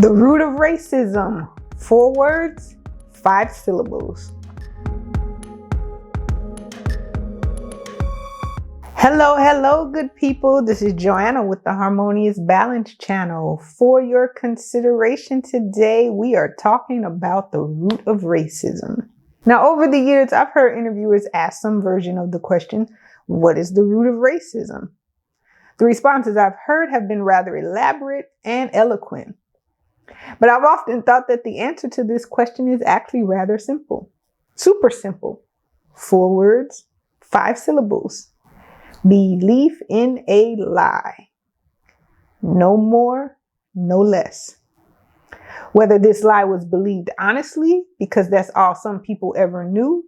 The root of racism. 4 words, 5 syllables. Hello, good people. This is Joanna with the Harmonious.Balance channel. For your consideration today, we are talking about the root of racism. Now, over the years, I've heard interviewers ask some version of the question, what is the root of racism? The responses I've heard have been rather elaborate and eloquent. But I've often thought that the answer to this question is actually rather simple. Super simple. 4 words, 5 syllables. Belief in a lie. No more, no less. Whether this lie was believed honestly, because that's all some people ever knew,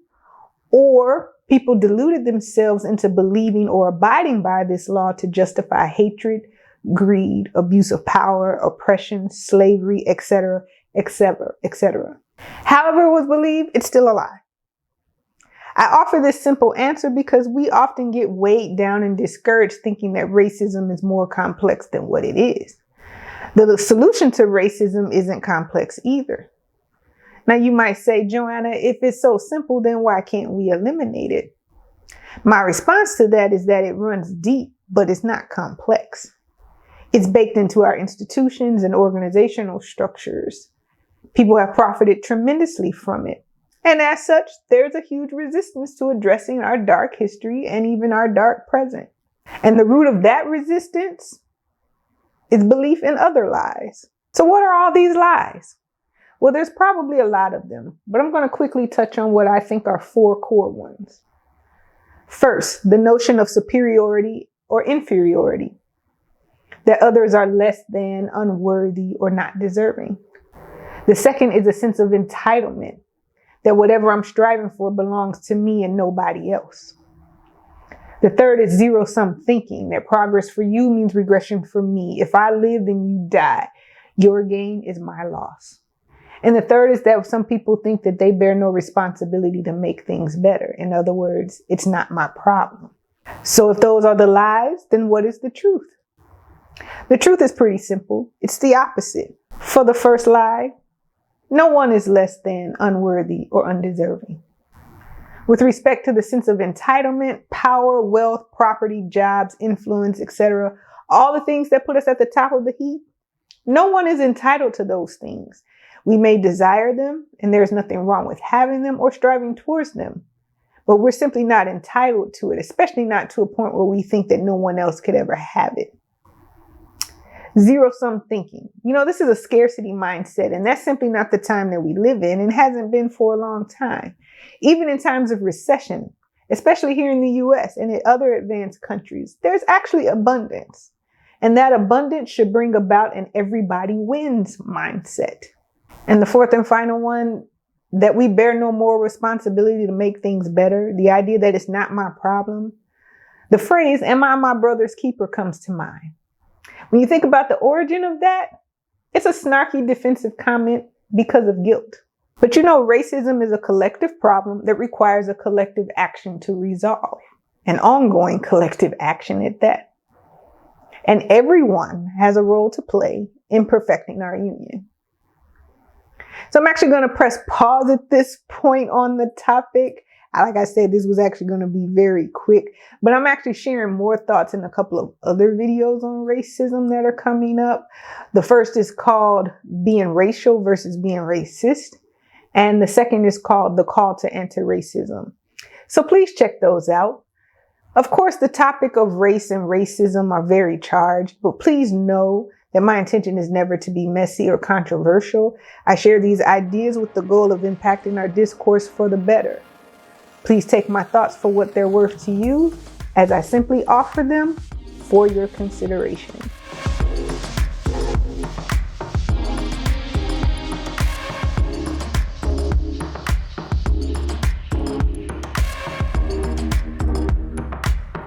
or people deluded themselves into believing or abiding by this law to justify hatred, greed, abuse of power, oppression, slavery, etc., etc., etc. However it was believed, it's still a lie. I offer this simple answer because we often get weighed down and discouraged thinking that racism is more complex than what it is. The solution to racism isn't complex either. Now you might say, Joanna, if it's so simple, then why can't we eliminate it? My response to that is that it runs deep, but it's not complex. It's baked into our institutions and organizational structures. People have profited tremendously from it. And as such, there's a huge resistance to addressing our dark history and even our dark present. And the root of that resistance is belief in other lies. So what are all these lies? Well, there's probably a lot of them, but I'm going to quickly touch on what I think are 4 core ones. First, the notion of superiority or inferiority, that others are less than, unworthy, or not deserving. The second is a sense of entitlement, that whatever I'm striving for belongs to me and nobody else. The third is zero-sum thinking, that progress for you means regression for me. If I live, then you die. Your gain is my loss. And the third is that some people think that they bear no responsibility to make things better. In other words, it's not my problem. So if those are the lies, then what is the truth? The truth is pretty simple. It's the opposite. For the first lie, no one is less than, unworthy, or undeserving. With respect to the sense of entitlement, power, wealth, property, jobs, influence, etc., all the things that put us at the top of the heap, no one is entitled to those things. We may desire them, and there's nothing wrong with having them or striving towards them, but we're simply not entitled to it, especially not to a point where we think that no one else could ever have it. Zero-sum thinking. This is a scarcity mindset, and that's simply not the time that we live in and hasn't been for a long time. Even in times of recession, especially here in the US and in other advanced countries, there's actually abundance. And that abundance should bring about an everybody wins mindset. And the fourth and final one, that we bear no more responsibility to make things better. The idea that it's not my problem. The phrase, am I my brother's keeper, comes to mind. When you think about the origin of that, it's a snarky defensive comment because of guilt. But racism is a collective problem that requires a collective action to resolve. An ongoing collective action at that. And everyone has a role to play in perfecting our union. So I'm actually going to press pause at this point on the topic. Like I said, this was actually going to be very quick, but I'm actually sharing more thoughts in a couple of other videos on racism that are coming up. The first is called Being Racial versus Being Racist. And the second is called The Call to Anti-Racism. So please check those out. Of course, the topic of race and racism are very charged, but please know that my intention is never to be messy or controversial. I share these ideas with the goal of impacting our discourse for the better. Please take my thoughts for what they're worth to you, as I simply offer them for your consideration.